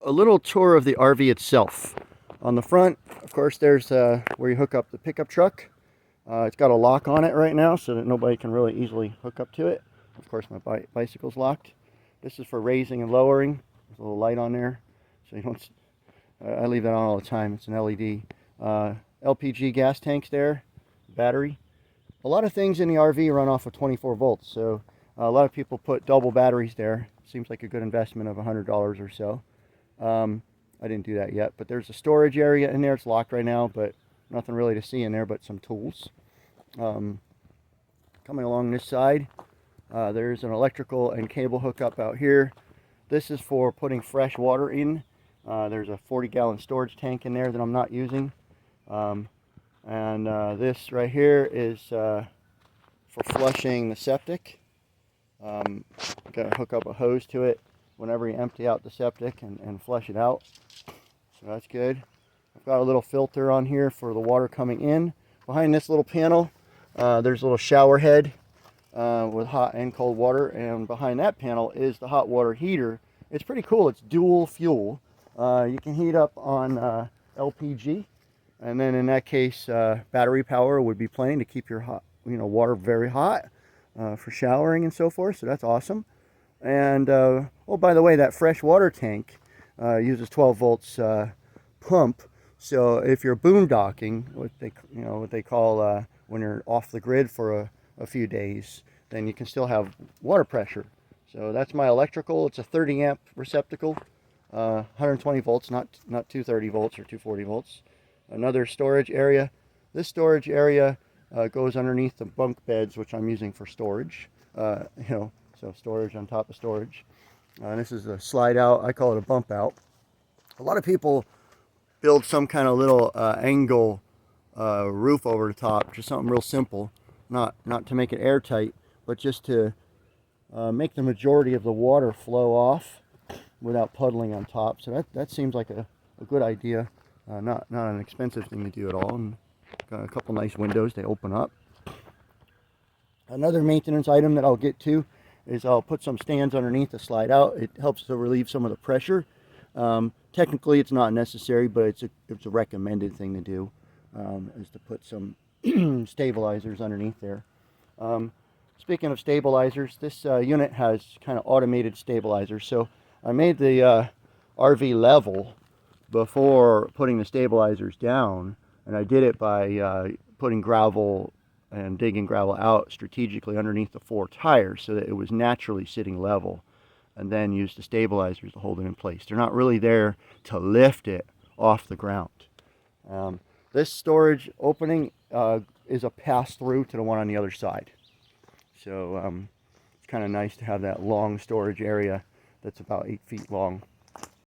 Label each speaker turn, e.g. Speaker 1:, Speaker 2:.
Speaker 1: a little tour of the RV itself. On the front, of course, there's where you hook up the pickup truck. It's got a lock on it right now so that nobody can really easily hook up to it. Of course, my bicycle's locked. This is for raising and lowering. There's a little light on there, so you don't. I leave that on all the time. It's an LED. LPG gas tanks there, battery. A lot of things in the RV run off of 24 volts, so a lot of people put double batteries there. Seems like a good investment of $100 or so. I didn't do that yet, but there's a storage area in there. It's locked right now, but nothing really to see in there but some tools. Coming along this side, there's an electrical and cable hookup out here. This is for putting fresh water in. There's a 40-gallon storage tank in there that I'm not using. This right here is for flushing the septic. Got to hook up a hose to it whenever you empty out the septic and flush it out. So that's good. I've got a little filter on here for the water coming in. Behind this little panel, there's a little shower head with hot and cold water, and behind that panel is the hot water heater. It's pretty cool. It's dual fuel. You can heat up on LPG, and then in that case, battery power would be plenty to keep your hot, water very hot for showering and so forth. So that's awesome. And oh, by the way, that fresh water tank uses 12 volts pump. So if you're boondocking, what they call when you're off the grid for a few days, then you can still have water pressure. So that's my electrical. It's a 30 amp receptacle, 120 volts, not 230 volts or 240 volts. Another storage area. This storage area goes underneath the bunk beds, which I'm using for storage. So storage on top of storage. This is a slide out. I call it a bump out. A lot of people build some kind of little angle roof over the top, just something real simple, not to make it airtight, but just to make the majority of the water flow off without puddling on top. So that seems like a good idea. Not an expensive thing to do at all. And got a couple nice windows they open up. Another maintenance item that I'll get to is I'll put some stands underneath the slide out. It helps to relieve some of the pressure. Technically it's not necessary, but it's a recommended thing to do, is to put some stabilizers underneath there. Speaking of stabilizers, this unit has kind of automated stabilizers. So I made the RV level before putting the stabilizers down, and I did it by putting gravel and digging gravel out strategically underneath the 4 tires so that it was naturally sitting level, and then use the stabilizers to hold it in place. They're not really there to lift it off the ground. This storage opening is a pass-through to the one on the other side. So it's kind of nice to have that long storage area that's about 8 feet long.